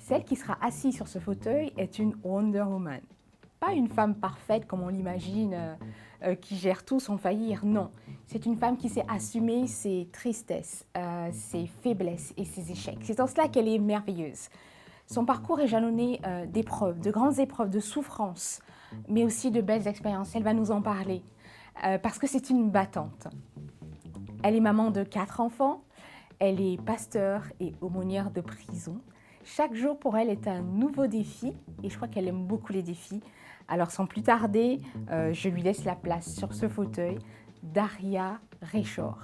Celle qui sera assise sur ce fauteuil est une Wonder Woman. Pas une femme parfaite comme on l'imagine, qui gère tout sans faillir, non. C'est une femme qui sait assumer ses tristesses, ses faiblesses et ses échecs. C'est en cela qu'elle est merveilleuse. Son parcours est jalonné d'épreuves, de grandes épreuves, de souffrances, mais aussi de belles expériences. Elle va nous en parler, parce que c'est une battante. Elle est maman de 4 enfants, elle est pasteur et aumônière de prison. Chaque jour pour elle est un nouveau défi et je crois qu'elle aime beaucoup les défis. Alors sans plus tarder, je lui laisse la place sur ce fauteuil, Daria Réchor.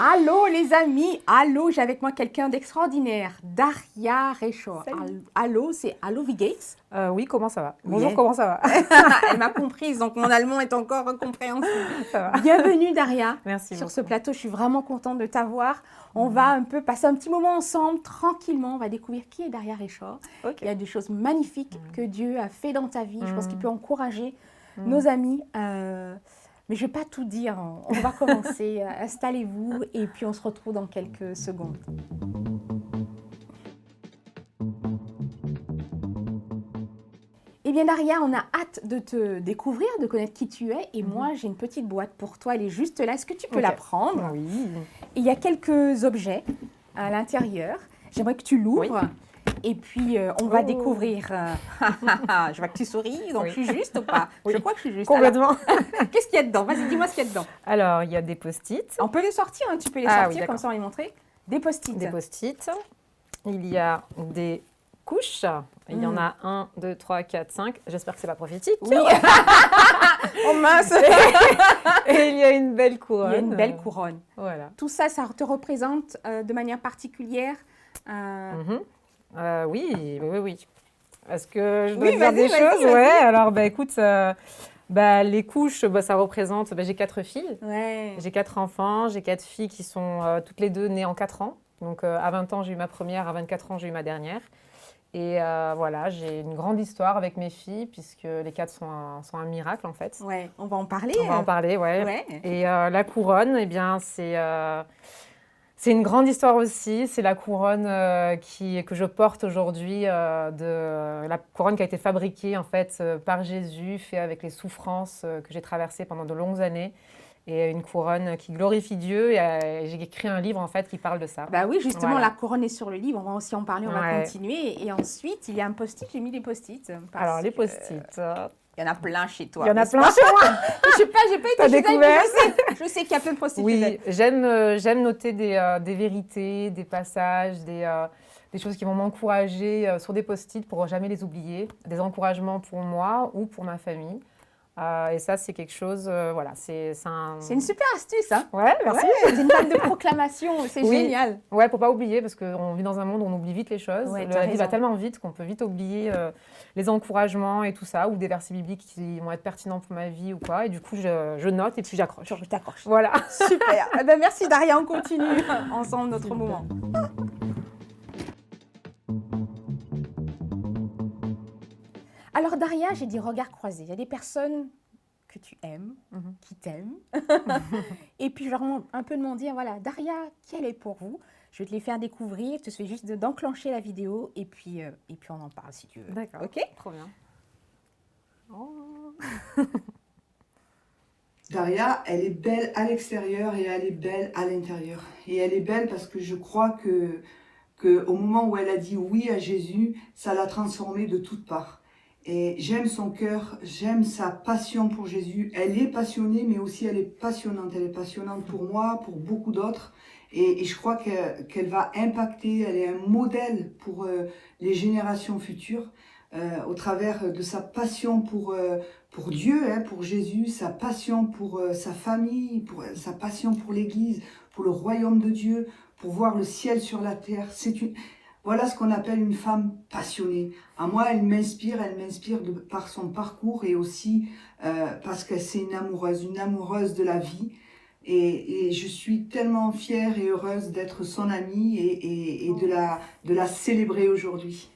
Allô les amis, allô, j'ai avec moi quelqu'un d'extraordinaire, Daria Réchor. Allô, c'est Allô Vigates. Oui, comment ça va? Bonjour, Yeah. comment ça va? Elle m'a comprise, donc mon allemand est encore compréhensible. Ça va. Bienvenue Daria. Merci sur beaucoup. ce plateau. Je suis vraiment contente de t'avoir. On va un peu passer un petit moment ensemble, tranquillement. On va découvrir qui est Daria Réchor. Ok. Il y a des choses magnifiques que Dieu a fait dans ta vie. Je pense qu'il peut encourager nos amis. Mais je ne vais pas tout dire. On va commencer. Installez-vous et puis on se retrouve dans quelques secondes. Eh bien, Daria, on a hâte de te découvrir, de connaître qui tu es. Et moi, j'ai une petite boîte pour toi. Elle est juste là. Est-ce que tu peux la prendre? Oui. Et il y a quelques objets à l'intérieur. J'aimerais que tu l'ouvres. Et puis, on va découvrir. Je vois que tu souris, donc Oui. je suis juste ou pas? Oui. Je crois que je suis juste. Complètement. Alors, qu'est-ce qu'il y a dedans? Vas-y, dis-moi ce qu'il y a dedans. Alors, il y a des post-it. On peut les sortir, hein, tu peux les Ah oui, sortir, d'accord. comme ça on les montrer. Des post-it. Des post-it. Il y a des couches. Il y en a 1, 2, 3, 4, 5. J'espère que c'est pas prophétique. Oui. Oh mince. Et il y a une belle couronne. Il y a une belle couronne. Voilà. Tout ça, ça te représente de manière particulière. Oui. Est-ce que je dois Oui, te dire des vas-y, choses? vas-y. Ouais, alors écoute, les couches, ça représente, j'ai 4 filles. Ouais. J'ai 4 enfants, j'ai 4 filles qui sont toutes les deux nées en 4 ans. Donc à 20 ans, j'ai eu ma première, à 24 ans, j'ai eu ma dernière. Et voilà, j'ai une grande histoire avec mes filles, puisque les 4 sont un miracle en fait. Ouais, on va en parler. On va en parler, ouais. Ouais. Et la couronne, eh bien, c'est une grande histoire aussi. C'est la couronne que je porte aujourd'hui, la couronne qui a été fabriquée en fait par Jésus, fait avec les souffrances que j'ai traversées pendant de longues années. Et une couronne qui glorifie Dieu. Et j'ai écrit un livre en fait qui parle de ça. Bah oui, justement, Voilà. la couronne est sur le livre. On va aussi en parler, on va Ouais. continuer. Et ensuite, il y a un post-it. J'ai mis des post-it. Alors les post-it. Il y en a plein chez toi. Il y en a n'est-ce plein pas? chez moi. Je sais pas, j'ai pas été T'as chez elle, mais découvert? je sais qu'il y a plein de post-it. chez Oui, elle. j'aime noter des vérités, des passages, des choses qui vont m'encourager sur des post-it pour jamais les oublier. Des encouragements pour moi ou pour ma famille. Et ça, c'est quelque chose, voilà, c'est un... C'est une super astuce, hein? Ouais, merci. Ouais, c'est une table de proclamation, c'est Oui. génial. Ouais, pour pas oublier, parce qu'on vit dans un monde où on oublie vite les choses. Ouais, La t'as vie raison. va tellement vite qu'on peut vite oublier les encouragements et tout ça, ou des versets bibliques qui vont être pertinents pour ma vie ou quoi. Et du coup, je note et puis j'accroche. Je t'accroche. Voilà. Super. Eh ben, merci Daria, on continue ensemble notre moment. Alors Daria, j'ai dit regard croisé. Il y a des personnes que tu aimes, qui t'aiment. Et puis je leur ai un peu demandé, voilà, Daria, qui elle est pour vous? Je vais te les faire découvrir. Je te fais juste d'enclencher la vidéo et puis on en parle si tu veux. D'accord. Ok? Trop bien. Daria, elle est belle à l'extérieur et elle est belle à l'intérieur. Et elle est belle parce que je crois que au moment où elle a dit oui à Jésus, ça l'a transformée de toutes parts. Et j'aime son cœur, j'aime sa passion pour Jésus. Elle est passionnée, mais aussi elle est passionnante. Elle est passionnante pour moi, pour beaucoup d'autres. Et je crois qu'elle va impacter, elle est un modèle pour les générations futures. Au travers de sa passion pour Dieu, pour Jésus, sa passion pour sa famille, sa passion pour l'Église, pour le royaume de Dieu, pour voir le ciel sur la terre. Voilà ce qu'on appelle une femme passionnée. À moi, elle m'inspire par son parcours et aussi parce que c'est une amoureuse de la vie. Et je suis tellement fière et heureuse d'être son amie et de la célébrer aujourd'hui.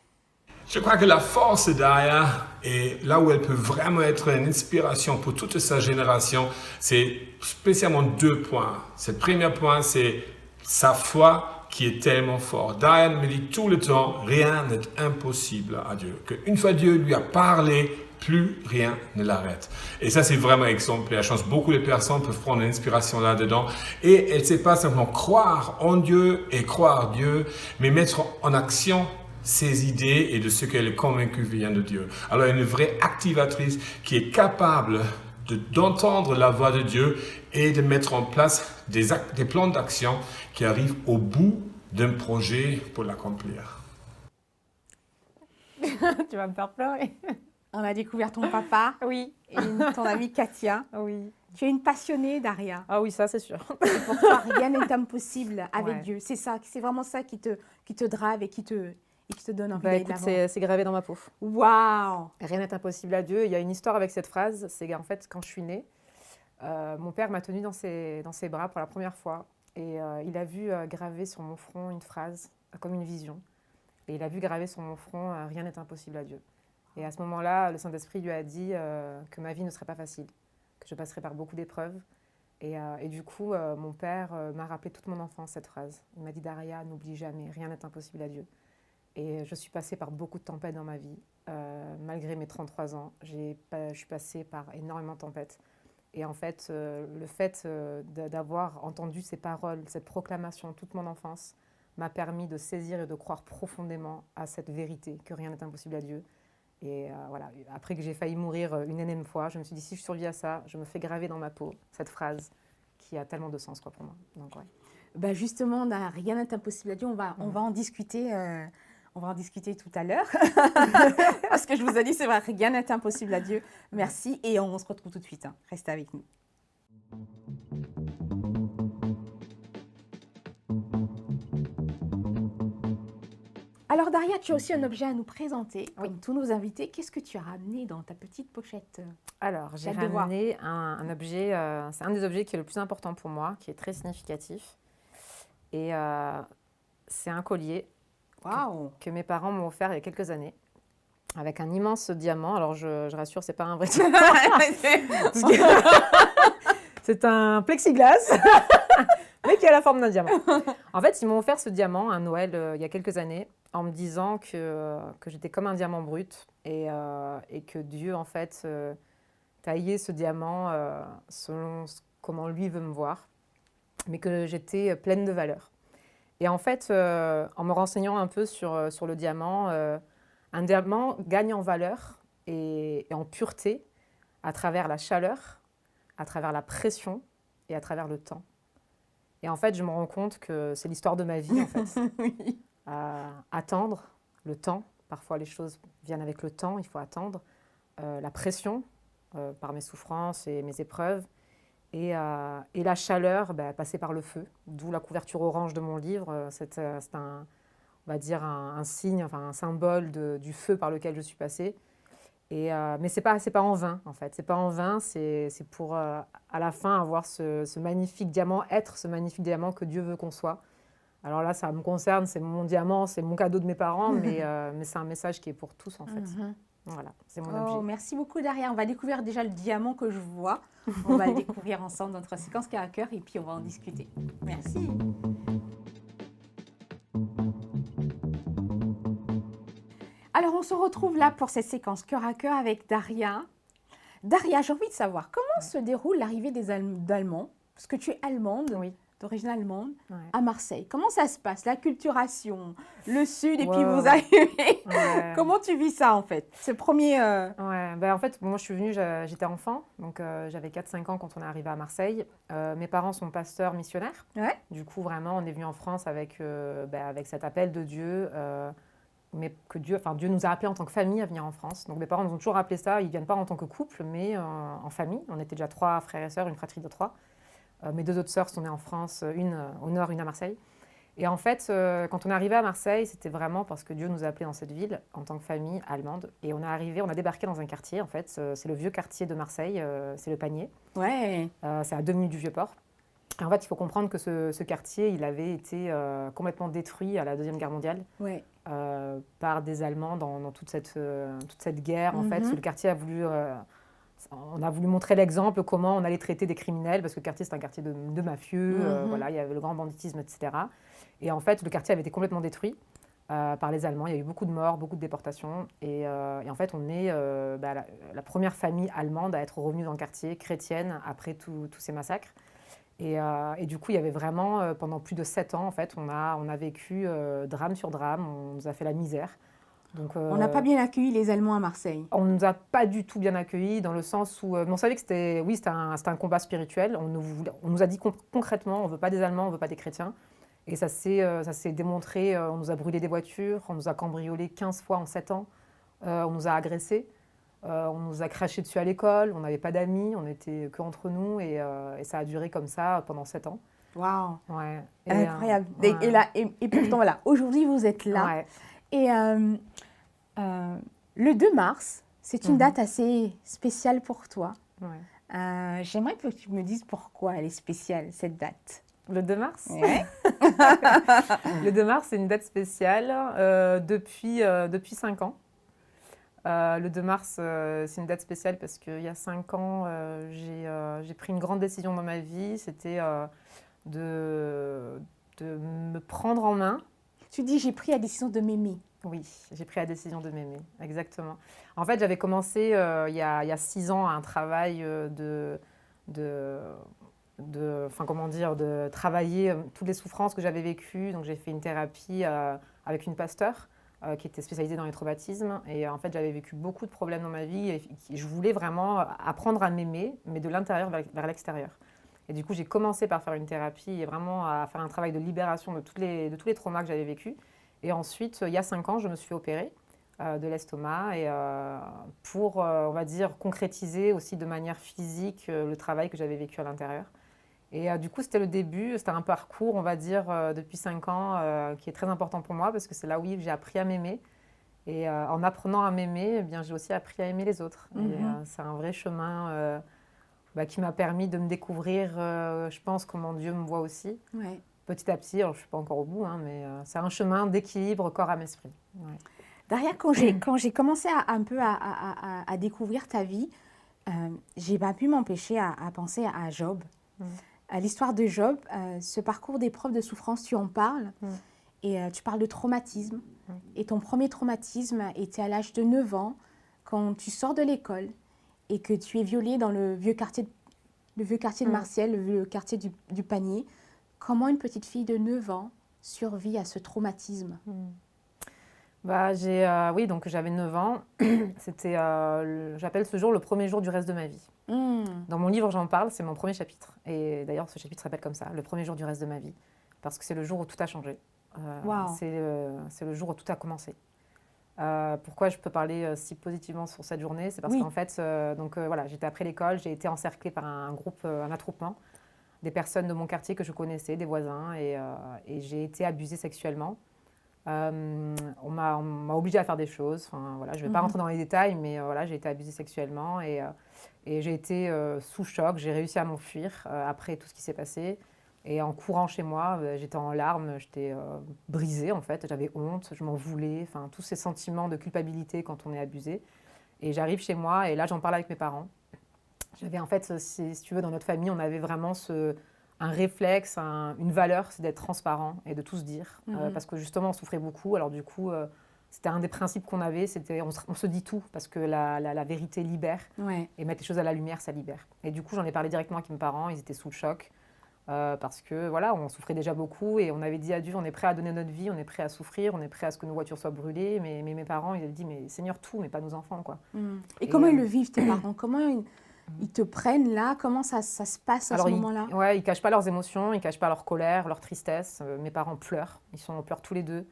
Je crois que la force de Daria, et là où elle peut vraiment être une inspiration pour toute sa génération, c'est spécialement 2 points. Ce premier point, c'est sa foi qui est tellement forte. Daria me dit tout le temps, rien n'est impossible à Dieu. Qu'une fois Dieu lui a parlé, plus rien ne l'arrête. Et ça, c'est vraiment exemplaire. Je pense que beaucoup de personnes peuvent prendre l'inspiration là-dedans. Et elle ne sait pas simplement croire en Dieu et croire Dieu, mais mettre en action ses idées et de ce qu'elle est convaincue vient de Dieu. Alors, une vraie activatrice qui est capable d'entendre la voix de Dieu et de mettre en place des plans d'action qui arrivent au bout d'un projet pour l'accomplir. Tu vas me faire pleurer. On a découvert ton papa Oui. et ton amie Katia. Oui. Tu es une passionnée, Daria. Ah oui, ça c'est sûr. Et pour toi, rien n'est impossible avec Ouais. Dieu. C'est ça, c'est vraiment ça qui te drive et qui te donne envie Bah, d'aller de écoute, l'avant. c'est gravé dans ma peau. Waouh! Rien n'est impossible à Dieu. Il y a une histoire avec cette phrase. C'est qu'en fait, quand je suis née, mon père m'a tenue dans ses bras pour la première fois. Et il a vu graver sur mon front une phrase, comme une vision. Et il a vu graver sur mon front rien n'est impossible à Dieu. Et à ce moment-là, le Saint-Esprit lui a dit que ma vie ne serait pas facile, que je passerais par beaucoup d'épreuves. Et du coup, mon père m'a rappelé toute mon enfance cette phrase. Il m'a dit, Daria, n'oublie jamais, rien n'est impossible à Dieu. Et je suis passée par beaucoup de tempêtes dans ma vie. Malgré mes 33 ans, je suis passée par énormément de tempêtes. Et en fait, le fait d'avoir entendu ces paroles, cette proclamation toute mon enfance, m'a permis de saisir et de croire profondément à cette vérité, que rien n'est impossible à Dieu. Et voilà, après que j'ai failli mourir une énième fois, je me suis dit, si je survis à ça, je me fais graver dans ma peau cette phrase qui a tellement de sens pour moi. Donc, ouais. Ben justement, rien n'est impossible à Dieu. On va en discuter. On va en discuter tout à l'heure. Parce que je vous ai dit, c'est vrai, rien n'est impossible à Dieu. Merci et on se retrouve tout de suite. Restez avec nous. Alors Daria, tu as aussi un objet à nous présenter, comme tous nos invités. Qu'est-ce que tu as ramené dans ta petite pochette? Alors, j'ai J'ai hâte de voir. ramené un objet, c'est un des objets qui est le plus important pour moi, qui est très significatif. Et c'est un collier Waouh! que mes parents m'ont offert il y a quelques années, avec un immense diamant. Alors, je rassure, c'est pas un vrai diamant. Parce que c'est un plexiglas, mais qui a la forme d'un diamant. En fait, ils m'ont offert ce diamant à Noël il y a quelques années, en me disant que j'étais comme un diamant brut et que Dieu, en fait, taillait ce diamant selon comment lui veut me voir, mais que j'étais pleine de valeur. Et en fait, en me renseignant un peu sur le diamant, un diamant gagne en valeur et en pureté à travers la chaleur, à travers la pression et à travers le temps. Et en fait, je me rends compte que c'est l'histoire de ma vie, en fait. Oui. Attendre le temps. Parfois, les choses viennent avec le temps, il faut attendre. La pression par mes souffrances et mes épreuves. Et la chaleur, passer par le feu. D'où la couverture orange de mon livre. C'est un, on va dire un signe, enfin un symbole du feu par lequel je suis passée. Mais c'est pas en vain, en fait. C'est pas en vain, c'est pour, à la fin, avoir ce magnifique diamant, être ce magnifique diamant que Dieu veut qu'on soit. Alors là, ça me concerne, c'est mon diamant, c'est mon cadeau de mes parents, mais c'est un message qui est pour tous, en fait. Voilà, c'est mon objet. Merci beaucoup, Daria. On va découvrir déjà le diamant que je vois. On va le découvrir ensemble dans notre séquence cœur à cœur et puis on va en discuter. Merci. Alors, on se retrouve là pour cette séquence cœur à cœur avec Daria. Daria, j'ai envie de savoir comment se déroule l'arrivée d'Allemands, parce que tu es allemande, Oui. d'origine allemande, Ouais. à Marseille. Comment ça se passe, l'acculturation, le sud, et puis Ouais. vous arrivez. Ouais. Comment tu vis ça, en fait? Ce premier... Ouais, en fait, moi je suis venue, j'étais enfant, donc j'avais 4-5 ans quand on est arrivé à Marseille. Mes parents sont pasteurs missionnaires. Ouais. Du coup, vraiment, on est venu en France avec cet appel de Dieu, mais que Dieu nous a appelés en tant que famille à venir en France. Donc mes parents nous ont toujours appelé ça, ils ne viennent pas en tant que couple, mais en famille. On était déjà 3 frères et sœurs, une fratrie de 3. Mes 2 autres sœurs sont nées en France, une au nord, une à Marseille. Et en fait, quand on est arrivé à Marseille, c'était vraiment parce que Dieu nous a appelés dans cette ville en tant que famille allemande. Et on a débarqué dans un quartier, en fait, c'est le vieux quartier de Marseille, c'est le Panier. Ouais. C'est à 2 minutes du Vieux-Port. Et en fait, il faut comprendre que ce quartier, il avait été complètement détruit à la Deuxième Guerre mondiale Ouais. par des Allemands dans toute cette guerre. En fait, le quartier a voulu... on a voulu montrer l'exemple, comment on allait traiter des criminels, parce que le quartier, c'est un quartier de mafieux, voilà, il y avait le grand banditisme, etc. Et en fait, le quartier avait été complètement détruit par les Allemands. Il y a eu beaucoup de morts, beaucoup de déportations. Et en fait, on est la première famille allemande à être revenue dans le quartier, chrétienne, après tous ces massacres. Et du coup, il y avait vraiment, pendant plus de 7 ans, en fait, on a vécu drame sur drame, on nous a fait la misère. Donc, On n'a pas bien accueilli les Allemands à Marseille. on ne nous a pas du tout bien accueillis, dans le sens où on savait que c'était un combat spirituel. On nous a dit concrètement, on ne veut pas des Allemands, on ne veut pas des chrétiens. Et ça s'est démontré, on nous a brûlé des voitures, on nous a cambriolé 15 fois en 7 ans, on nous a agressés, on nous a craché dessus à l'école, on n'avait pas d'amis, on n'était qu'entre nous, et ça a duré comme ça pendant 7 ans. Waouh, Ouais. incroyable. Ouais. Et pourtant, voilà, aujourd'hui, vous êtes là. Ouais. Et le 2 mars, c'est une date assez spéciale pour toi. Ouais. J'aimerais que tu me dises pourquoi elle est spéciale, cette date. Le 2 mars Ouais. Le 2 mars, c'est une date spéciale depuis 5 ans. Le 2 mars, c'est une date spéciale parce qu'il y a 5 ans, j'ai pris une grande décision dans ma vie. C'était de me prendre en main. Tu dis, j'ai pris la décision de m'aimer. Oui, j'ai pris la décision de m'aimer, exactement. En fait, j'avais commencé il y a 6 ans un travail de travailler toutes les souffrances que j'avais vécues. Donc, j'ai fait une thérapie avec une pasteure qui était spécialisée dans les traumatismes. Et en fait, j'avais vécu beaucoup de problèmes dans ma vie et je voulais vraiment apprendre à m'aimer, mais de l'intérieur vers l'extérieur. Et du coup, j'ai commencé par faire une thérapie et vraiment à faire un travail de libération de tous les traumas que j'avais vécus. Et ensuite, il y a 5 ans, je me suis opérée de l'estomac et pour, on va dire, concrétiser aussi de manière physique le travail que j'avais vécu à l'intérieur. Et du coup, c'était le début, c'était un parcours, on va dire, depuis 5 ans qui est très important pour moi parce que c'est là où j'ai appris à m'aimer. Et en apprenant à m'aimer, eh bien, j'ai aussi appris à aimer les autres. Et c'est un vrai chemin qui m'a permis de me découvrir, je pense, comment Dieu me voit aussi. Ouais. Petit à petit, alors je ne suis pas encore au bout, mais c'est un chemin d'équilibre corps âme esprit. Ouais. Derrière, quand j'ai commencé à découvrir ta vie, j'ai pas pu m'empêcher à penser à Job. À l'histoire de Job, ce parcours d'épreuves de souffrance, tu en parles. Et tu parles de traumatisme. Et ton premier traumatisme était à l'âge de 9 ans, quand tu sors de l'école et que tu es violée dans le vieux quartier de Marseille, le vieux quartier du Panier. Comment une petite fille de 9 ans survit à ce traumatisme? Oui, donc j'avais 9 ans. C'était, j'appelle ce jour le premier jour du reste de ma vie. Dans mon livre, j'en parle, c'est mon premier chapitre. Et d'ailleurs, ce chapitre s'appelle comme ça, le premier jour du reste de ma vie. Parce que c'est le jour où tout a changé. Wow. C'est le jour où tout a commencé. Pourquoi je peux parler si positivement sur cette journée? C'est parce Oui. qu'en fait, voilà, j'étais après l'école, j'ai été encerclée par un groupe, un attroupement, des personnes de mon quartier que je connaissais, des voisins, et j'ai été abusée sexuellement. On m'a obligée à faire des choses. Enfin, voilà, je ne vais pas rentrer dans les détails, mais voilà, j'ai été abusée sexuellement et j'ai été sous choc. J'ai réussi à m'enfuir après tout ce qui s'est passé. Et en courant chez moi, j'étais en larmes, j'étais brisée en fait. J'avais honte, je m'en voulais. Enfin, tous ces sentiments de culpabilité quand on est abusé. Et j'arrive chez moi et là, j'en parle avec mes parents. J'avais en fait, si tu veux, dans notre famille, on avait vraiment un réflexe, une valeur, c'est d'être transparent et de tout se dire. Parce que justement, on souffrait beaucoup. Alors du coup, c'était un des principes qu'on avait, c'était on se dit tout parce que la vérité libère. Ouais. Et mettre les choses à la lumière, ça libère. Et du coup, j'en ai parlé directement avec mes parents, ils étaient sous le choc. Parce que voilà, on souffrait déjà beaucoup et on avait dit à Dieu, on est prêt à donner notre vie, on est prêt à souffrir, on est prêt à ce que nos voitures soient brûlées. Mais mes parents, ils avaient dit, mais Seigneur, tout, mais pas nos enfants, quoi. Et comment ils le vivent, tes parents? Comment ils te prennent là? Comment ça se passe à ce moment-là? Ils ne cachent pas leurs émotions, ils ne cachent pas leur colère, leur tristesse. Mes parents pleurent, ils pleurent tous les deux.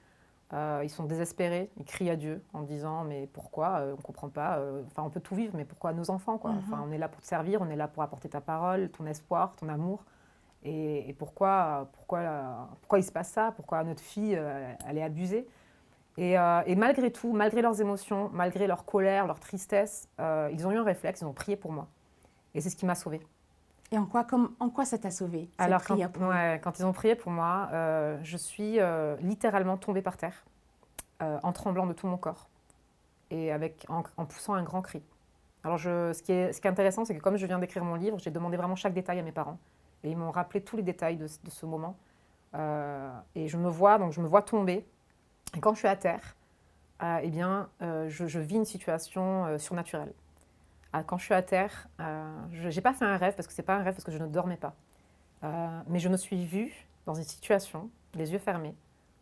Ils sont désespérés, ils crient à Dieu en disant, mais pourquoi? On ne comprend pas. Enfin, on peut tout vivre, mais pourquoi nos enfants, quoi? Enfin, on est là pour te servir, on est là pour apporter ta parole, ton espoir, ton amour. Et pourquoi il se passe ça? Pourquoi notre fille, elle est abusée? Et malgré tout, malgré leurs émotions, malgré leur colère, leur tristesse, ils ont eu un réflexe, ils ont prié pour moi. Et c'est ce qui m'a sauvée. Et en quoi ça t'a sauvée, cette Alors, prière pour eux? quand ils ont prié pour moi, je suis littéralement tombée par terre, en tremblant de tout mon corps et en poussant un grand cri. Alors, ce qui est intéressant, c'est que comme je viens d'écrire mon livre, j'ai demandé vraiment chaque détail à mes parents. Et ils m'ont rappelé tous les détails de ce moment. Et je me vois tomber. Et quand je suis à terre, je vis une situation surnaturelle. Quand je suis à terre, je n'ai pas fait un rêve, parce que ce n'est pas un rêve, parce que je ne dormais pas. Mais je me suis vue dans une situation, les yeux fermés,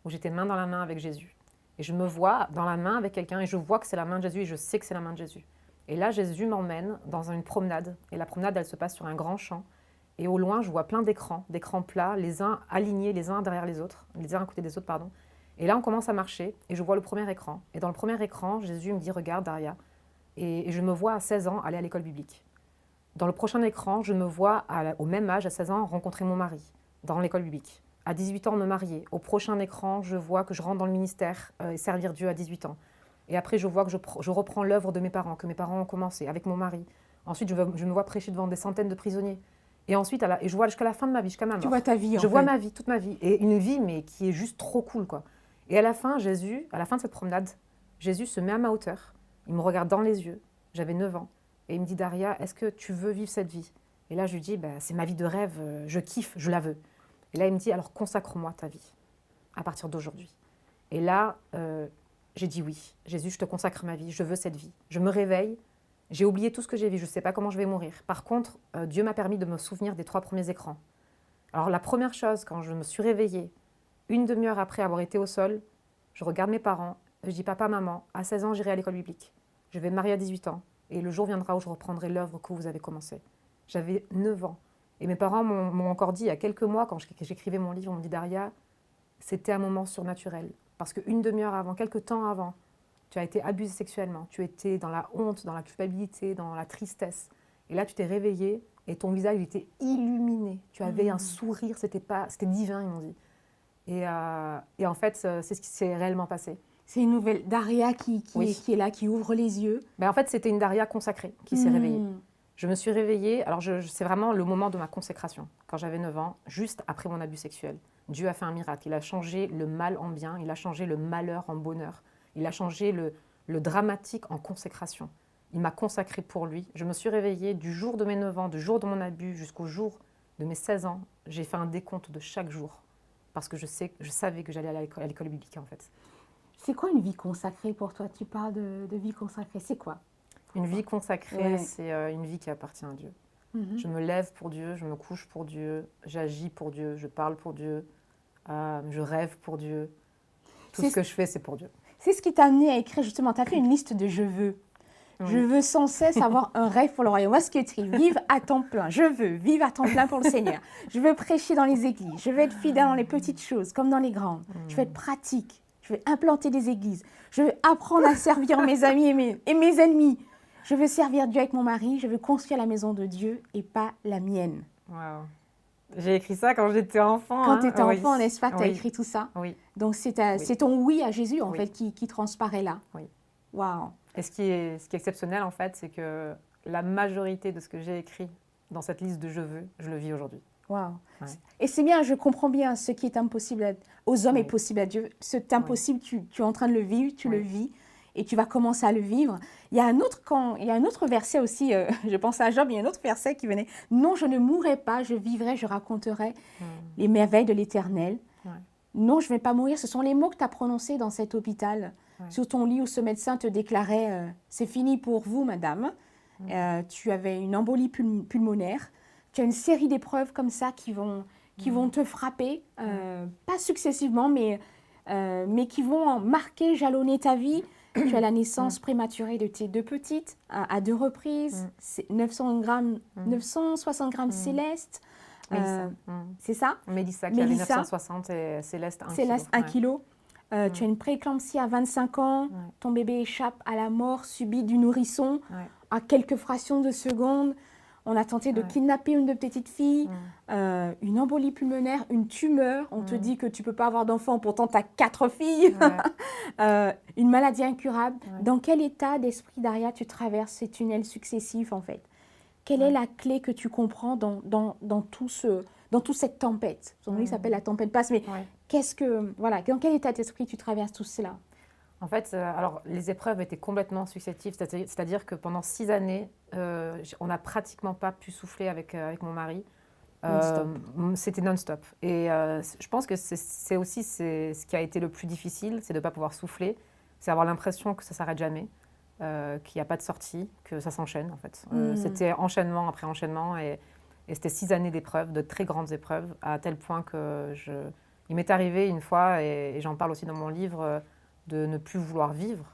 où j'étais main dans la main avec Jésus. Et je me vois dans la main avec quelqu'un, et je vois que c'est la main de Jésus, et je sais que c'est la main de Jésus. Et là, Jésus m'emmène dans une promenade. Et la promenade, elle se passe sur un grand champ. Et au loin, je vois plein d'écrans plats, les uns alignés, les uns derrière les autres, les uns à côté des autres, pardon. Et là, on commence à marcher, et je vois le premier écran. Et dans le premier écran, Jésus me dit, regarde, Daria. Et je me vois à 16 ans aller à l'école biblique. Dans le prochain écran, je me vois au même âge, à 16 ans, rencontrer mon mari dans l'école biblique. À 18 ans, me marier. Au prochain écran, je vois que je rentre dans le ministère et servir Dieu à 18 ans. Et après, je vois que je reprends l'œuvre de mes parents, que mes parents ont commencé avec mon mari. Ensuite, je me vois prêcher devant des centaines de prisonniers. Et ensuite, et je vois jusqu'à la fin de ma vie, jusqu'à ma mort. Tu vois ta vie, en fait. Je vois ma vie, toute ma vie. Et une vie, mais qui est juste trop cool, quoi. Et à la fin, à la fin de cette promenade, Jésus se met à ma hauteur. Il me regarde dans les yeux. J'avais 9 ans. Et il me dit, Daria, est-ce que tu veux vivre cette vie? Et là, je lui dis, c'est ma vie de rêve, je kiffe, je la veux. Et là, il me dit, alors consacre-moi ta vie, à partir d'aujourd'hui. Et là, j'ai dit oui. Jésus, je te consacre ma vie, je veux cette vie. Je me réveille, j'ai oublié tout ce que j'ai vu, je ne sais pas comment je vais mourir. Par contre, Dieu m'a permis de me souvenir des 3 premiers écrans. Alors la première chose, quand je me suis réveillée, une demi-heure après avoir été au sol, je regarde mes parents, je dis, papa, maman, à 16 ans, j'irai à l'école biblique. Je vais me marier à 18 ans. Et le jour viendra où je reprendrai l'œuvre que vous avez commencée. J'avais 9 ans. Et mes parents m'ont encore dit, il y a quelques mois, quand j'écrivais mon livre, on m'ont dit, Daria, c'était un moment surnaturel. Parce qu'une demi-heure avant, quelques temps avant, tu as été abusée sexuellement. Tu étais dans la honte, dans la culpabilité, dans la tristesse. Et là, tu t'es réveillée et ton visage il était illuminé. Tu avais un sourire, c'était divin, ils m'ont dit. Et en fait, c'est ce qui s'est réellement passé. C'est une nouvelle Daria qui est là, qui ouvre les yeux. En fait, c'était une Daria consacrée qui s'est réveillée. Je me suis réveillée, alors c'est vraiment le moment de ma consécration, quand j'avais 9 ans, juste après mon abus sexuel. Dieu a fait un miracle, il a changé le mal en bien, il a changé le malheur en bonheur, il a changé le dramatique en consécration. Il m'a consacrée pour lui. Je me suis réveillée du jour de mes 9 ans, du jour de mon abus jusqu'au jour de mes 16 ans. J'ai fait un décompte de chaque jour, parce que je savais que j'allais aller à l'école biblique en fait. C'est quoi une vie consacrée pour toi? Tu parles de vie consacrée, c'est quoi? Une vie consacrée, c'est une vie qui appartient à Dieu. Je me lève pour Dieu, je me couche pour Dieu, j'agis pour Dieu, je parle pour Dieu, je rêve pour Dieu. Tout ce que je fais, c'est pour Dieu. C'est ce qui t'a amené à écrire justement, tu as fait une liste de « je veux ». Je veux sans cesse avoir un rêve pour le royaume. Moi, ce qui est écrit, vivre à temps plein. Je veux vivre à temps plein pour le Seigneur. Je veux prêcher dans les églises. Je veux être fidèle dans les petites choses comme dans les grandes. Je veux être pratique. Je veux implanter des églises. Je veux apprendre à servir mes amis et mes ennemis. Je veux servir Dieu avec mon mari. Je veux construire la maison de Dieu et pas la mienne. Wow. J'ai écrit ça quand j'étais enfant. Quand tu étais enfant, n'est-ce pas, tu as écrit tout ça? Oui. Donc, c'est ton oui à Jésus, en fait, qui transparaît là. Oui. Waouh. Et ce qui est exceptionnel, en fait, c'est que la majorité de ce que j'ai écrit dans cette liste de « je veux », je le vis aujourd'hui. Waouh. Ouais. Et c'est bien, je comprends bien, ce qui est impossible aux hommes est possible à Dieu. Cet impossible, tu es en train de le vivre, tu le vis et tu vas commencer à le vivre. Il y a un autre verset aussi, je pense à Job, il y a un autre verset qui venait. « Non, je ne mourrai pas, je vivrai, je raconterai les merveilles de l'Éternel. Non, je ne vais pas mourir. » Ce sont les mots que tu as prononcés dans cet hôpital, sur ton lit où ce médecin te déclarait « C'est fini pour vous, madame. Tu avais une embolie pulmonaire. » Tu as une série d'épreuves comme ça qui vont te frapper, pas successivement, mais qui vont marquer, jalonner ta vie. Tu as la naissance prématurée de tes 2 petites à 2 reprises, 960 grammes Céleste. C'est ça? Mélissa qui avait 960 et Céleste 1 kg. Céleste 1 kg. Tu as une prééclampsie à 25 ans. Ton bébé échappe à la mort subite du nourrisson à quelques fractions de secondes. On a tenté de kidnapper une de tes petites filles, une embolie pulmonaire, une tumeur. On te dit que tu ne peux pas avoir d'enfant, pourtant tu as 4 filles. Une maladie incurable. Dans quel état d'esprit, Daria, tu traverses ces tunnels successifs, en fait? Quelle est la clé que tu comprends dans toute cette tempête? Son livre s'appelle La tempête passe, mais dans quel état d'esprit tu traverses tout cela? En fait, alors les épreuves étaient complètement successives, c'est-à-dire que pendant 6 années, on n'a pratiquement pas pu souffler avec mon mari. Non-stop. C'était non-stop. Et je pense que c'est aussi ce qui a été le plus difficile, c'est de ne pas pouvoir souffler, c'est avoir l'impression que ça ne s'arrête jamais, qu'il n'y a pas de sortie, que ça s'enchaîne en fait. C'était enchaînement après enchaînement et c'était 6 années d'épreuves, de très grandes épreuves, à tel point que il m'est arrivé une fois, et j'en parle aussi dans mon livre, de ne plus vouloir vivre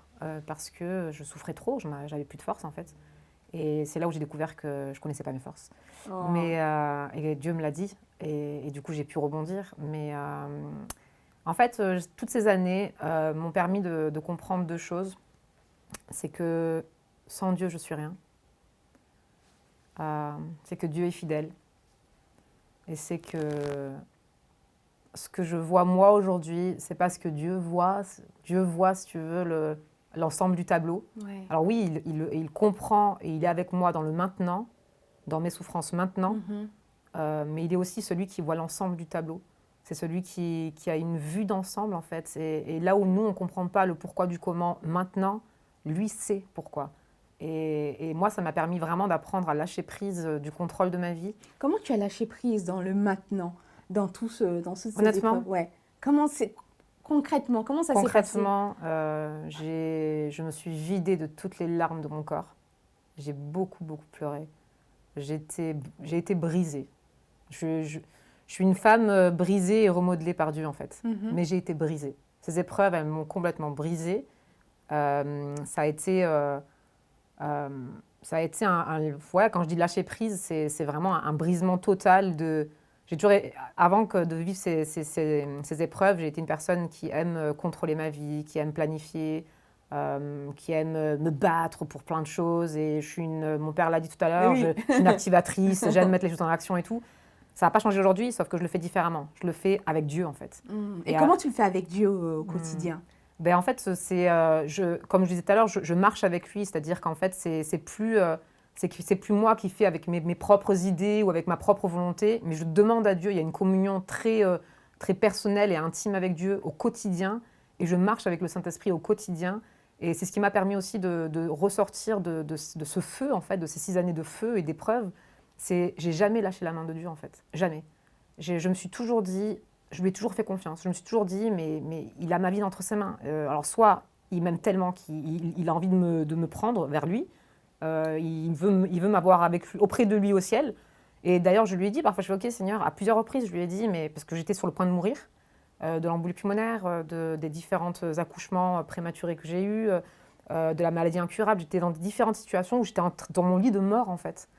parce que je souffrais trop, j'avais plus de force en fait. Et c'est là où j'ai découvert que je ne connaissais pas mes forces. Oh. Mais, et Dieu me l'a dit, et du coup j'ai pu rebondir. Mais en fait, toutes ces années m'ont permis de comprendre 2 choses. C'est que sans Dieu, je suis rien. C'est que Dieu est fidèle. Et c'est que ce que je vois moi aujourd'hui, c'est pas ce que Dieu voit. Dieu voit, si tu veux, l'ensemble du tableau. Ouais. Alors oui, il comprend et il est avec moi dans le maintenant, dans mes souffrances maintenant, mais il est aussi celui qui voit l'ensemble du tableau. C'est celui qui a une vue d'ensemble en fait. Et là où nous, on ne comprend pas le pourquoi du comment maintenant, lui sait pourquoi. Et moi, ça m'a permis vraiment d'apprendre à lâcher prise du contrôle de ma vie. Comment tu as lâché prise dans le maintenant, dans toutes ces Honnêtement, épreuves? Ouais. Concrètement, comment ça s'est passé? Concrètement, je me suis vidée de toutes les larmes de mon corps. J'ai beaucoup, beaucoup pleuré. J'ai été brisée. Je suis une femme brisée et remodelée par Dieu, en fait. Mais j'ai été brisée. Ces épreuves, elles m'ont complètement brisée. Ça a été ouais, quand je dis lâcher prise, c'est vraiment un brisement total de... J'ai toujours, avant de vivre ces épreuves, j'ai été une personne qui aime contrôler ma vie, qui aime planifier, qui aime me battre pour plein de choses. Et mon père l'a dit tout à l'heure, Oui. je suis une activatrice, j'aime mettre les choses en action et tout. Ça n'a pas changé aujourd'hui, sauf que je le fais différemment. Je le fais avec Dieu, en fait. Et comment tu le fais avec Dieu au quotidien? En fait, comme je disais tout à l'heure, je marche avec lui, c'est-à-dire qu'en fait, c'est plus moi qui fais avec mes propres idées ou avec ma propre volonté, mais je demande à Dieu. Il y a une communion très, très personnelle et intime avec Dieu au quotidien, et je marche avec le Saint-Esprit au quotidien. Et c'est ce qui m'a permis aussi de ressortir de ce feu, en fait, de ces 6 années de feu et d'épreuves. J'ai jamais lâché la main de Dieu, en fait, jamais. Je me suis toujours dit, je lui ai toujours fait confiance. Je me suis toujours dit, mais il a ma vie entre ses mains. Alors soit il m'aime tellement qu'il a envie de me prendre vers lui. Il veut m'avoir avec lui, auprès de lui au ciel. Et d'ailleurs, je lui ai dit, parfois je fais OK Seigneur, à plusieurs reprises, je lui ai dit, mais parce que j'étais sur le point de mourir, de l'embolie pulmonaire, des différents accouchements prématurés que j'ai eus, de la maladie incurable. J'étais dans différentes situations où j'étais dans mon lit de mort, en fait.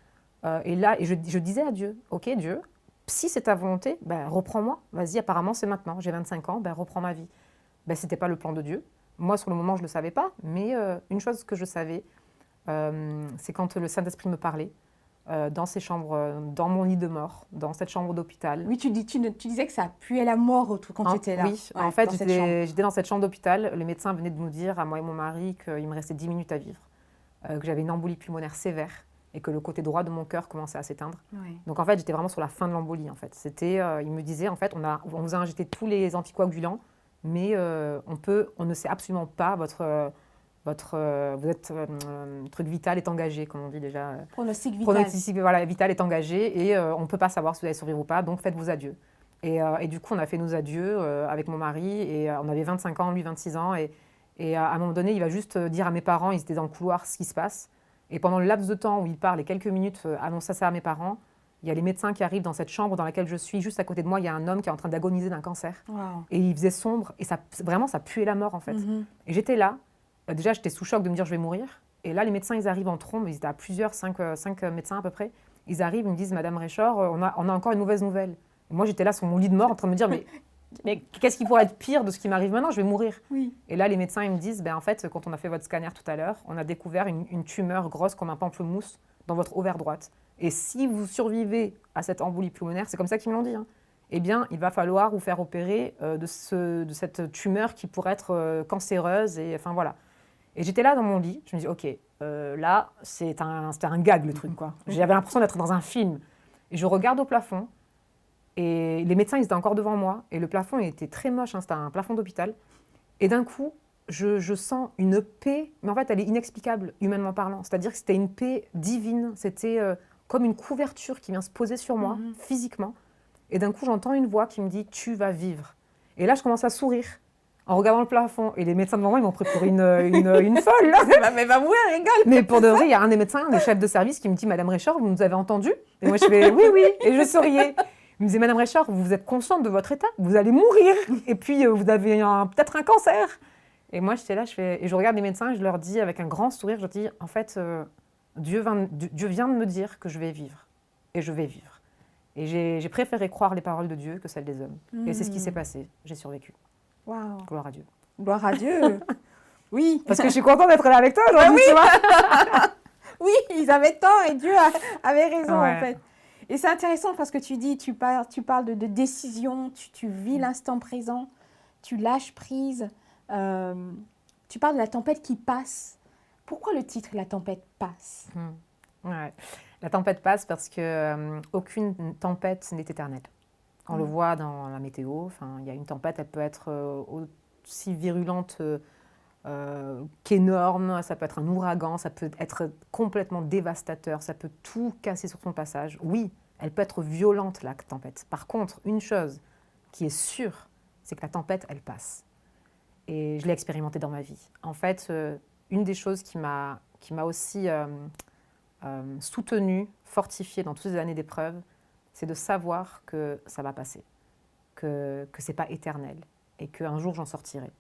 Et je disais à Dieu, OK Dieu, si c'est ta volonté, reprends-moi. Vas-y, apparemment c'est maintenant. J'ai 25 ans, reprends ma vie. Ce n'était pas le plan de Dieu. Moi, sur le moment, je ne le savais pas. Mais une chose que je savais, c'est quand le Saint-Esprit me parlait, dans ces chambres, dans mon lit de mort, dans cette chambre d'hôpital. Oui, tu disais que ça puait la mort quand tu étais là. Oui, en fait, j'étais dans cette chambre d'hôpital. Le médecin venait de nous dire, à moi et mon mari, qu'il me restait 10 minutes à vivre, que j'avais une embolie pulmonaire sévère et que le côté droit de mon cœur commençait à s'éteindre. Ouais. Donc, en fait, j'étais vraiment sur la fin de l'embolie, en fait. Il me disait, en fait, on vous a injecté tous les anticoagulants, mais on ne sait absolument pas votre truc vital est engagé, comme on dit déjà. Pronostic vital. Pronostic vital est engagé et on ne peut pas savoir si vous allez survivre ou pas, donc faites vos adieux. Et du coup, on a fait nos adieux avec mon mari et on avait 25 ans, lui 26 ans. Et à un moment donné, il va juste dire à mes parents, ils étaient dans le couloir, ce qui se passe. Et pendant le laps de temps où il parle, et quelques minutes, annonce ça à mes parents, il y a les médecins qui arrivent dans cette chambre dans laquelle je suis. Juste à côté de moi, il y a un homme qui est en train d'agoniser d'un cancer. Wow. Et il faisait sombre et ça puait la mort, en fait. Et j'étais là. Déjà, j'étais sous choc de me dire je vais mourir. Et là, les médecins, ils arrivent en trombe. Ils étaient à plusieurs, 5 médecins à peu près. Ils arrivent, ils me disent Madame Réchor, on a encore une mauvaise nouvelle. Et moi, j'étais là sur mon lit de mort en train de me dire mais qu'est-ce qui pourrait être pire de ce qui m'arrive maintenant? Je vais mourir. Oui. Et là, les médecins, ils me disent en fait, quand on a fait votre scanner tout à l'heure, on a découvert une tumeur grosse comme un pamplemousse dans votre ovaire droite. Et si vous survivez à cette embolie pulmonaire, c'est comme ça qu'ils me l'ont dit, eh bien, il va falloir vous faire opérer de cette tumeur qui pourrait être cancéreuse. Et enfin, voilà. Et j'étais là dans mon lit, je me dis, ok, là, c'était un gag le truc, quoi. J'avais l'impression d'être dans un film. Et je regarde au plafond, et les médecins, ils étaient encore devant moi, et le plafond il était très moche, hein, c'était un plafond d'hôpital. Et d'un coup, je sens une paix, mais en fait, elle est inexplicable, humainement parlant. C'est-à-dire que c'était une paix divine, c'était comme une couverture qui vient se poser sur moi, physiquement. Et d'un coup, j'entends une voix qui me dit « tu vas vivre ». Et là, je commence à sourire en regardant le plafond. Et les médecins devant moi, ils m'ont pris pour une folle. Là. Mais va mourir, rigole. Mais pour de vrai, il y a un des médecins, le chef de service, qui me dit « Madame Réchard, vous nous avez entendu ?» Et moi, je fais « oui, oui ». Et je souriais. Il me disait « Madame Réchard, vous êtes consciente de votre état? Vous allez mourir. Et puis, vous avez peut-être un cancer. » Et moi, j'étais là, et je regarde les médecins et je leur dis avec un grand sourire, je leur dis « En fait, Dieu vient de me dire que je vais vivre. Et je vais vivre. » Et j'ai préféré croire les paroles de Dieu que celles des hommes. Et c'est ce qui s'est passé. J'ai survécu. Waouh. Gloire à Dieu. Gloire à Dieu. Oui. Parce que je suis contente d'être là avec toi aujourd'hui, tu vois. Oui, ils avaient tort et Dieu avait raison, Ouais. en fait. Et c'est intéressant parce que tu dis, tu parles de décision, tu vis l'instant présent, tu lâches prise. Tu parles de la tempête qui passe. Pourquoi le titre « La tempête passe » Ouais. La tempête passe parce que aucune tempête n'est éternelle. On le voit dans la météo. Enfin, il y a une tempête, elle peut être aussi virulente qu'énorme. Ça peut être un ouragan, ça peut être complètement dévastateur, ça peut tout casser sur son passage. Oui, elle peut être violente, la tempête. Par contre, une chose qui est sûre, c'est que la tempête, elle passe. Et je l'ai expérimenté dans ma vie. En fait, une des choses qui m'a aussi soutenue, fortifiée dans toutes ces années d'épreuves, c'est de savoir que ça va passer, que ce n'est pas éternel et qu'un jour j'en sortirai.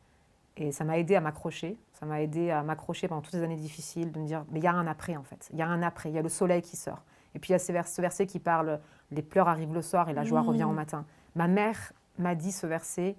Et ça m'a aidé à m'accrocher, pendant toutes ces années difficiles, de me dire, mais il y a un après en fait, il y a un après, il y a le soleil qui sort. Et puis il y a ce verset qui parle, les pleurs arrivent le soir et la joie revient au matin. Ma mère m'a dit ce verset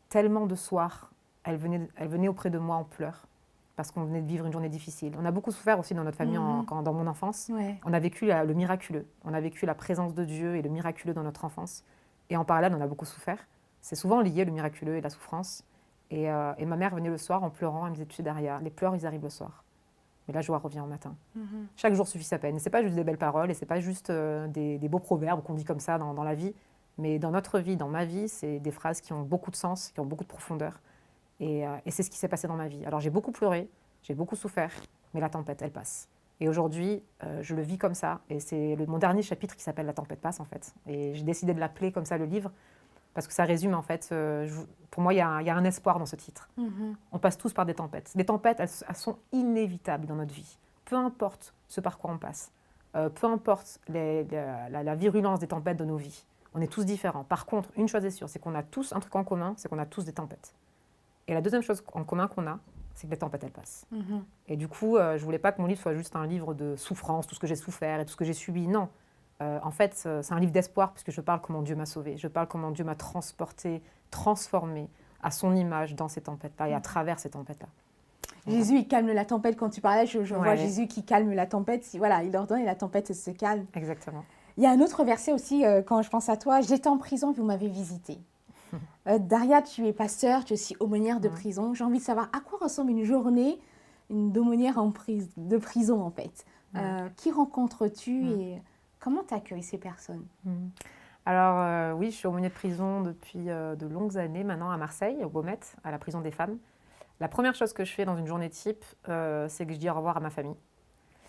tellement de soirs, elle venait auprès de moi en pleurs, parce qu'on venait de vivre une journée difficile. On a beaucoup souffert aussi dans notre famille, dans mon enfance. Ouais. On a vécu le miraculeux. On a vécu la présence de Dieu et le miraculeux dans notre enfance. Et en parallèle, on a beaucoup souffert. C'est souvent lié, le miraculeux et la souffrance. Et ma mère venait le soir en pleurant. Elle me disait, tu sais, Daria, les pleurs, ils arrivent le soir. Mais la joie revient au matin. Chaque jour suffit sa peine. Et ce n'est pas juste des belles paroles, et ce n'est pas juste des beaux proverbes qu'on dit comme ça dans la vie. Mais dans notre vie, dans ma vie, c'est des phrases qui ont beaucoup de sens, qui ont beaucoup de profondeur. Et c'est ce qui s'est passé dans ma vie. Alors j'ai beaucoup pleuré, j'ai beaucoup souffert, mais la tempête, elle passe. Et aujourd'hui, je le vis comme ça. Et c'est mon dernier chapitre qui s'appelle « La tempête passe » en fait. Et j'ai décidé de l'appeler comme ça, le livre, parce que ça résume en fait, pour moi, il y a un espoir dans ce titre. On passe tous par des tempêtes. Les tempêtes, elles sont inévitables dans notre vie. Peu importe ce par quoi on passe, peu importe la virulence des tempêtes de nos vies. On est tous différents. Par contre, une chose est sûre, c'est qu'on a tous un truc en commun, c'est qu'on a tous des tempêtes. Et la deuxième chose en commun qu'on a, c'est que les tempêtes, elles passent. Et du coup, je ne voulais pas que mon livre soit juste un livre de souffrance, tout ce que j'ai souffert et tout ce que j'ai subi. Non. En fait, c'est un livre d'espoir puisque je parle comment Dieu m'a sauvée. Je parle comment Dieu m'a transportée, transformée à son image dans ces tempêtes-là et à travers ces tempêtes-là. Jésus, il calme la tempête. Quand tu parlais, je vois Ouais. Jésus qui calme la tempête. Voilà, il ordonne et la tempête se calme. Exactement. Il y a un autre verset aussi, quand je pense à toi. J'étais en prison, vous m'avez visité. Daria, tu es pasteur, tu es aussi aumônière de prison. J'ai envie de savoir à quoi ressemble une journée d'aumônière de prison, en fait. Qui rencontres-tu et comment tu accueilles ces personnes? Alors oui, je suis aumônière de prison depuis de longues années maintenant à Marseille, au Baumettes, à la prison des femmes. La première chose que je fais dans une journée type, c'est que je dis au revoir à ma famille.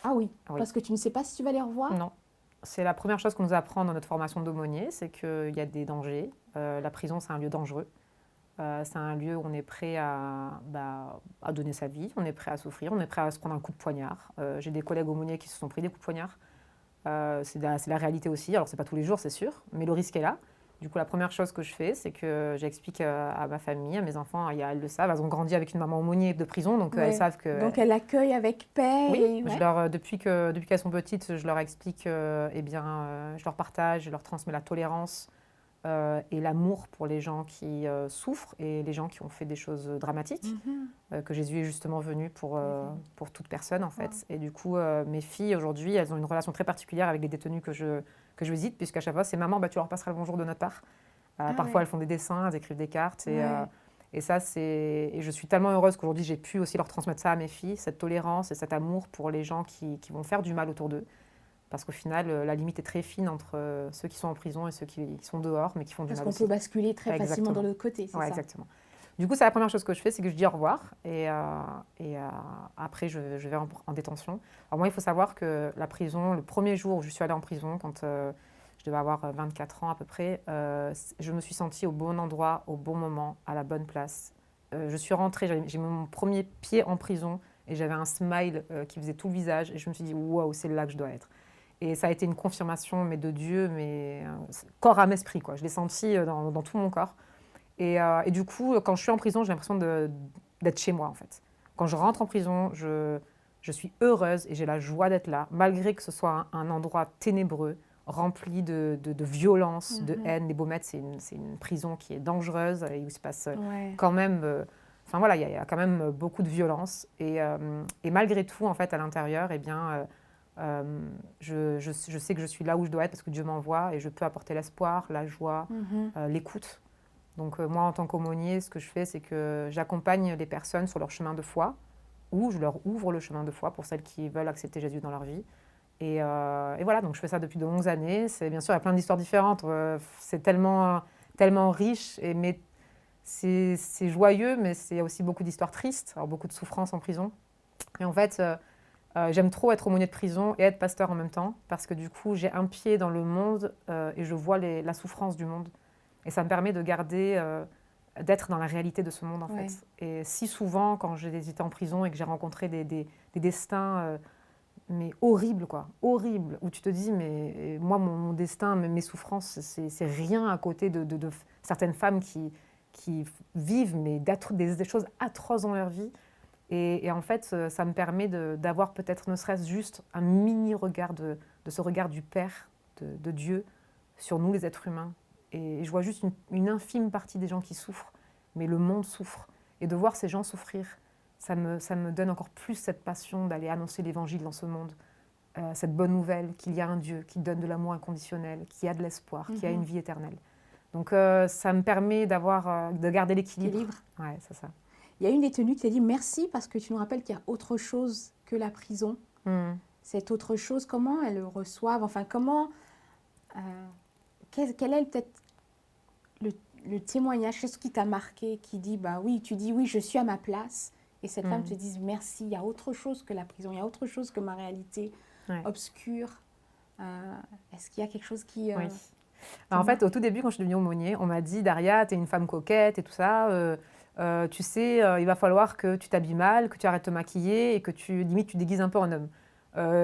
Ah oui, Oui. parce que tu ne sais pas si tu vas les revoir? Non. C'est la première chose qu'on nous apprend dans notre formation d'aumônier, c'est qu'il y a des dangers. La prison, c'est un lieu dangereux. C'est un lieu où on est prêt à donner sa vie, on est prêt à souffrir, on est prêt à se prendre un coup de poignard. J'ai des collègues aumôniers qui se sont pris des coups de poignard. C'est la réalité aussi. Alors, ce n'est pas tous les jours, c'est sûr, mais le risque est là. Du coup, la première chose que je fais, c'est que j'explique à ma famille, à mes enfants, elles le savent, elles ont grandi avec une maman aumônier de prison, donc elles savent que... Donc, elles l'accueillent avec paix. Oui, et, depuis qu'elles sont petites, je leur explique, je leur partage, je leur transmets la tolérance et l'amour pour les gens qui souffrent et les gens qui ont fait des choses dramatiques, que Jésus est justement venu pour toute personne en fait. Et du coup, mes filles aujourd'hui, elles ont une relation très particulière avec les détenus que je visite, puisqu'à chaque fois, c'est maman, tu leur passeras le bonjour de notre part. Parfois, elles font des dessins, elles écrivent des cartes. Et Et ça, et je suis tellement heureuse qu'aujourd'hui, j'ai pu aussi leur transmettre ça à mes filles, cette tolérance et cet amour pour les gens qui vont faire du mal autour d'eux. Parce qu'au final, la limite est très fine entre ceux qui sont en prison et ceux qui sont dehors, mais qui font du mal aussi. Parce qu'on peut basculer très facilement Exactement. de l'autre côté, c'est Ouais, ça? exactement. Du coup, c'est la première chose que je fais, c'est que je dis au revoir. Et après, je vais en détention. Alors moi, il faut savoir que la prison, le premier jour où je suis allée en prison, quand je devais avoir 24 ans à peu près, je me suis sentie au bon endroit, au bon moment, à la bonne place. Je suis rentrée, j'ai mis mon premier pied en prison et j'avais un smile qui faisait tout le visage. Et je me suis dit, waouh, c'est là que je dois être. Et ça a été une confirmation, mais de Dieu, mais corps, âme, esprit, quoi. Je l'ai senti dans tout mon corps. Et du coup, quand je suis en prison, j'ai l'impression d'être chez moi, en fait. Quand je rentre en prison, je suis heureuse et j'ai la joie d'être là, malgré que ce soit un endroit ténébreux, rempli de violence, de haine. Les Baumettes, c'est une prison qui est dangereuse et où il se passe quand même... Enfin voilà, il y a quand même beaucoup de violence. Et malgré tout, en fait, à l'intérieur, eh bien... je sais que je suis là où je dois être parce que Dieu m'envoie et je peux apporter l'espoir, la joie, l'écoute. Donc moi, en tant qu'aumônier, ce que je fais, c'est que j'accompagne les personnes sur leur chemin de foi ou je leur ouvre le chemin de foi pour celles qui veulent accepter Jésus dans leur vie. Et voilà, donc je fais ça depuis de longues années. Bien sûr, il y a plein d'histoires différentes. C'est tellement riche, mais c'est joyeux, mais c'est aussi beaucoup d'histoires tristes, alors beaucoup de souffrances en prison. Et en fait... j'aime trop être aumônier de prison et être pasteur en même temps parce que du coup, j'ai un pied dans le monde et je vois la souffrance du monde. Et ça me permet de garder, d'être dans la réalité de ce monde, en fait. Et si souvent, quand j'étais en prison et que j'ai rencontré des destins mais horribles, quoi, horribles, où tu te dis, mais moi, mon destin, mes souffrances, c'est rien à côté de certaines femmes qui vivent mais des choses atroces dans leur vie. Et en fait, ça me permet d'avoir peut-être, ne serait-ce juste un mini-regard de ce regard du Père, de Dieu, sur nous, les êtres humains. Et je vois juste une infime partie des gens qui souffrent, mais le monde souffre. Et de voir ces gens souffrir, ça me donne encore plus cette passion d'aller annoncer l'Évangile dans ce monde. Cette bonne nouvelle qu'il y a un Dieu qui donne de l'amour inconditionnel, qui a de l'espoir, qui a une vie éternelle. Donc ça me permet de garder l'équilibre. Ouais, c'est ça. Il y a une détenue qui t'a dit merci parce que tu nous rappelles qu'il y a autre chose que la prison. Cette autre chose, comment elles le reçoivent? Enfin, comment... quel est peut-être le témoignage? Qu'est-ce qui t'a marqué? Qui dit, bah oui, tu dis oui, je suis à ma place. Et cette femme te dit merci, il y a autre chose que la prison, il y a autre chose que ma réalité obscure. Est-ce qu'il y a quelque chose qui... Oui. Alors, en fait, au tout début, quand je suis devenue aumônier, on m'a dit, Daria, t'es une femme coquette et tout ça... tu sais, il va falloir que tu t'habilles mal, que tu arrêtes de te maquiller et que limite tu déguises un peu en homme.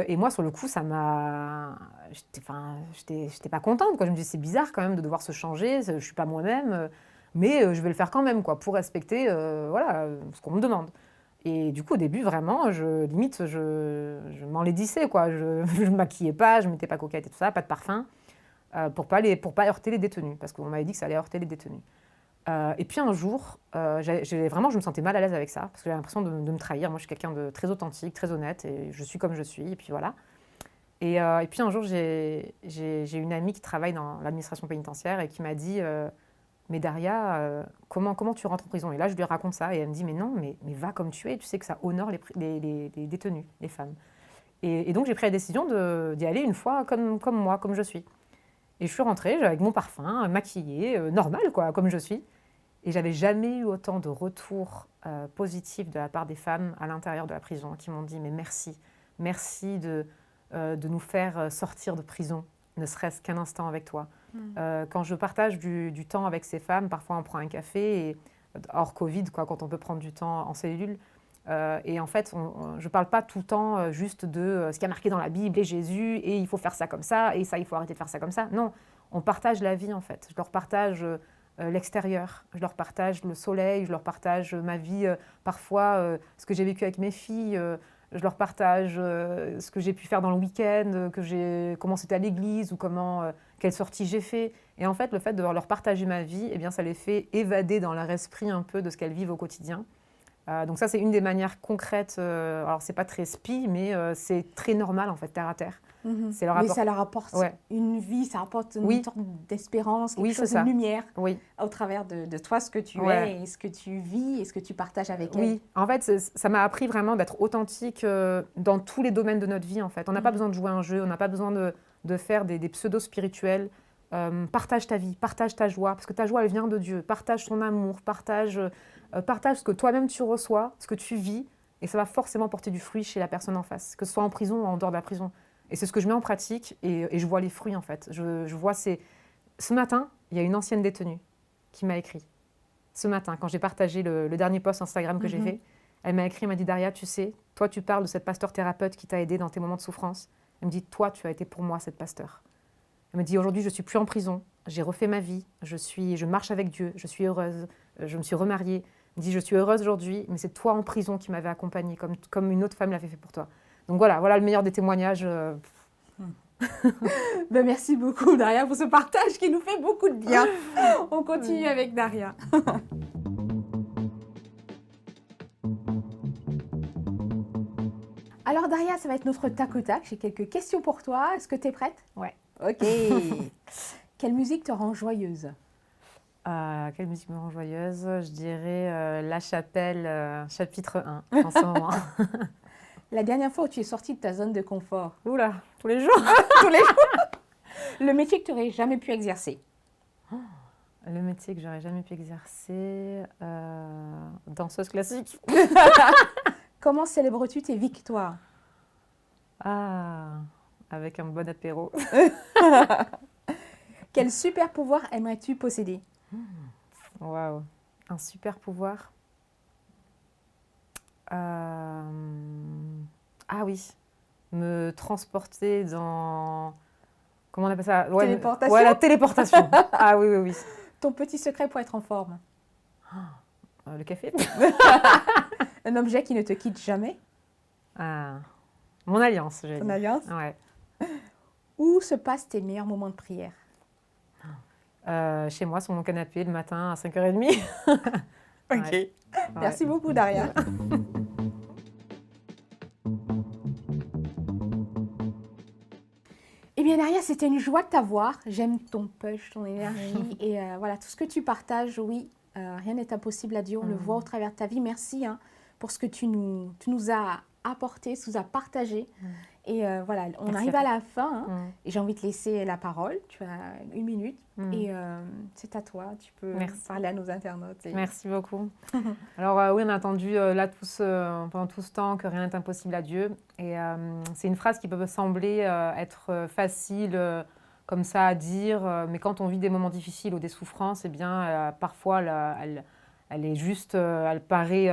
Et moi, sur le coup, ça m'a... J'étais pas contente, quoi. Je me dis, c'est bizarre quand même de devoir se changer, je suis pas moi-même, mais je vais le faire quand même, quoi, pour respecter voilà, ce qu'on me demande. Et du coup, au début, vraiment, limite, je m'enlaidissais, quoi. Je me maquillais pas, je mettais pas coquette et tout ça, pas de parfum, pour pas heurter les détenus, parce qu'on m'avait dit que ça allait heurter les détenus. Et puis un jour, vraiment, je me sentais mal à l'aise avec ça, parce que j'avais l'impression de me trahir. Moi, je suis quelqu'un de très authentique, très honnête, et je suis comme je suis, et puis voilà. Et puis un jour, j'ai une amie qui travaille dans l'administration pénitentiaire et qui m'a dit mais Daria, comment tu rentres en prison? Et là, je lui raconte ça, et elle me dit mais non, mais va comme tu es, tu sais que ça honore les détenus, les femmes. Et donc, j'ai pris la décision d'y aller une fois comme moi, comme je suis. Et je suis rentrée avec mon parfum, maquillée, normal, quoi, comme je suis. Et j'avais jamais eu autant de retours positifs de la part des femmes à l'intérieur de la prison qui m'ont dit mais merci de nous faire sortir de prison, ne serait-ce qu'un instant avec toi. Quand je partage du temps avec ces femmes, parfois on prend un café, et, hors Covid, quoi, quand on peut prendre du temps en cellule. Et en fait, je ne parle pas tout le temps juste de ce qui a marqué dans la Bible et Jésus, et il faut faire ça comme ça, et ça, il faut arrêter de faire ça comme ça. Non, on partage la vie, en fait. Je leur partage l'extérieur, je leur partage le soleil, je leur partage ma vie, parfois ce que j'ai vécu avec mes filles, je leur partage ce que j'ai pu faire dans le week-end, comment c'était à l'église, ou quelle sortie j'ai fait. Et en fait, le fait de leur partager ma vie, eh bien, ça les fait évader dans leur esprit un peu de ce qu'elles vivent au quotidien. Donc ça, c'est une des manières concrètes. Alors, c'est pas très spi, mais c'est très normal, en fait, terre à terre. C'est leur Mais apport- ça leur apporte Ouais. une vie, ça apporte une Oui. sorte d'espérance, quelque Oui, c'est chose de ça. lumière Oui. au travers de toi, ce que tu Ouais. es et ce que tu vis et ce que tu partages avec elle. Oui, en fait, ça m'a appris vraiment d'être authentique dans tous les domaines de notre vie, en fait. On n'a pas besoin de jouer un jeu, on n'a pas besoin de faire des pseudo-spirituels. Partage ta vie, partage ta joie, parce que ta joie, elle vient de Dieu. Partage ton amour, partage ce que toi-même tu reçois, ce que tu vis, et ça va forcément porter du fruit chez la personne en face, que ce soit en prison ou en dehors de la prison. Et c'est ce que je mets en pratique, et je vois les fruits, en fait. Je vois Ce matin, il y a une ancienne détenue qui m'a écrit. Ce matin, quand j'ai partagé le dernier post Instagram que j'ai fait, elle m'a écrit, elle m'a dit « Daria, tu sais, toi tu parles de cette pasteur thérapeute qui t'a aidé dans tes moments de souffrance. » Elle me dit « Toi, tu as été pour moi cette pasteur. » Elle me dit « Aujourd'hui, je ne suis plus en prison, j'ai refait ma vie, je marche avec Dieu, je suis heureuse, je me suis remariée. » Elle me dit « Je suis heureuse aujourd'hui, mais c'est toi en prison qui m'avais accompagnée, comme une autre femme l'avait fait pour toi. » Donc voilà le meilleur des témoignages. Ben, merci beaucoup, Daria, pour ce partage qui nous fait beaucoup de bien. On continue avec Daria. Alors, Daria, ça va être notre tac au tac. J'ai quelques questions pour toi. Est-ce que tu es prête? Ouais. Ok. Quelle musique te rend joyeuse? Quelle musique me rend joyeuse? Je dirais La Chapelle, chapitre 1, en ce moment. La dernière fois où tu es sortie de ta zone de confort? Oula, tous les jours. Tous les jours. Le métier que tu n'aurais jamais pu exercer? Le métier que j'aurais jamais pu exercer, danseuse classique. Comment célèbres-tu tes victoires? Avec un bon apéro. Quel super pouvoir aimerais-tu posséder? Waouh, un super pouvoir. Oui, me transporter dans... Comment on appelle ça? Téléportation? Ouais, la téléportation. Ah oui, oui, oui. Ton petit secret pour être en forme? Le café. Un objet qui ne te quitte jamais? Mon alliance, j'ai Ton dit. alliance? Ouais. Où se passent tes meilleurs moments de prière? Chez moi, sur mon canapé, le matin à 5h30. Ok. Ouais. Merci beaucoup, Daria. Eh bien, Daria, c'était une joie de t'avoir. J'aime ton push, ton énergie et voilà, tout ce que tu partages, oui, rien n'est impossible à Dieu. On le voit au travers de ta vie. Merci pour ce que tu nous as apporté, tu nous as partagé. Et voilà, on Merci arrive à la fin et j'ai envie de te laisser la parole. Tu as 1 minute et c'est à toi. Tu peux parler à nos internautes. Merci beaucoup. Alors oui, on a entendu pendant tout ce temps que rien n'est impossible à Dieu. Et c'est une phrase qui peut sembler être facile comme ça à dire, mais quand on vit des moments difficiles ou des souffrances, eh bien parfois elle est juste, elle paraît,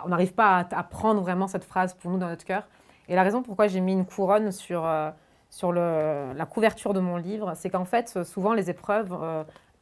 on n'arrive pas à prendre vraiment cette phrase pour nous dans notre cœur. Et la raison pourquoi j'ai mis une couronne sur la couverture de mon livre, c'est qu'en fait, souvent les épreuves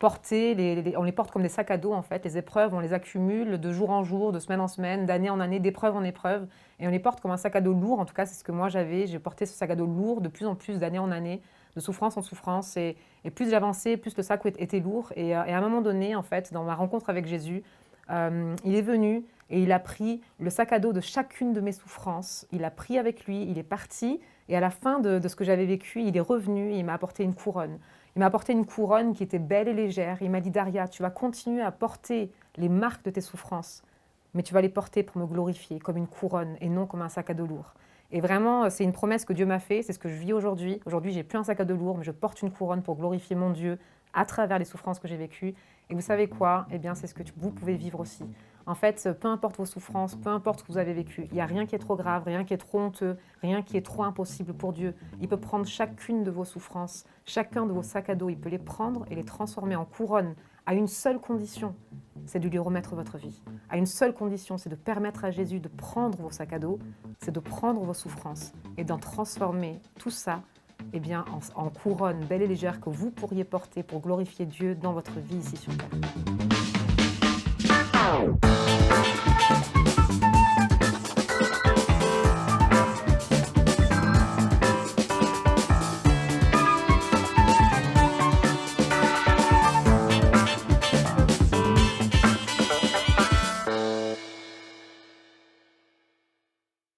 on les porte comme des sacs à dos en fait. Les épreuves, on les accumule de jour en jour, de semaine en semaine, d'année en année, d'épreuve en épreuve. Et on les porte comme un sac à dos lourd. En tout cas, c'est ce que moi j'avais. J'ai porté ce sac à dos lourd de plus en plus, d'année en année, de souffrance en souffrance. Et plus j'avançais, plus le sac était lourd. Et à un moment donné, en fait, dans ma rencontre avec Jésus, il est venu et il a pris le sac à dos de chacune de mes souffrances. Il a pris avec lui, il est parti. Et à la fin de ce que j'avais vécu, il est revenu et il m'a apporté une couronne. Il m'a apporté une couronne qui était belle et légère. Il m'a dit « Daria, tu vas continuer à porter les marques de tes souffrances, mais tu vas les porter pour me glorifier comme une couronne et non comme un sac à dos lourd. » Et vraiment, c'est une promesse que Dieu m'a faite, c'est ce que je vis aujourd'hui. Aujourd'hui, je n'ai plus un sac à dos lourd, mais je porte une couronne pour glorifier mon Dieu à travers les souffrances que j'ai vécues. Et vous savez quoi? Eh bien, c'est ce que vous pouvez vivre aussi. En fait, peu importe vos souffrances, peu importe ce que vous avez vécu, il n'y a rien qui est trop grave, rien qui est trop honteux, rien qui est trop impossible pour Dieu. Il peut prendre chacune de vos souffrances, chacun de vos sacs à dos, il peut les prendre et les transformer en couronne à une seule condition, c'est de lui remettre votre vie. À une seule condition, c'est de permettre à Jésus de prendre vos sacs à dos, c'est de prendre vos souffrances et d'en transformer tout ça eh bien, en couronne belle et légère que vous pourriez porter pour glorifier Dieu dans votre vie ici sur terre.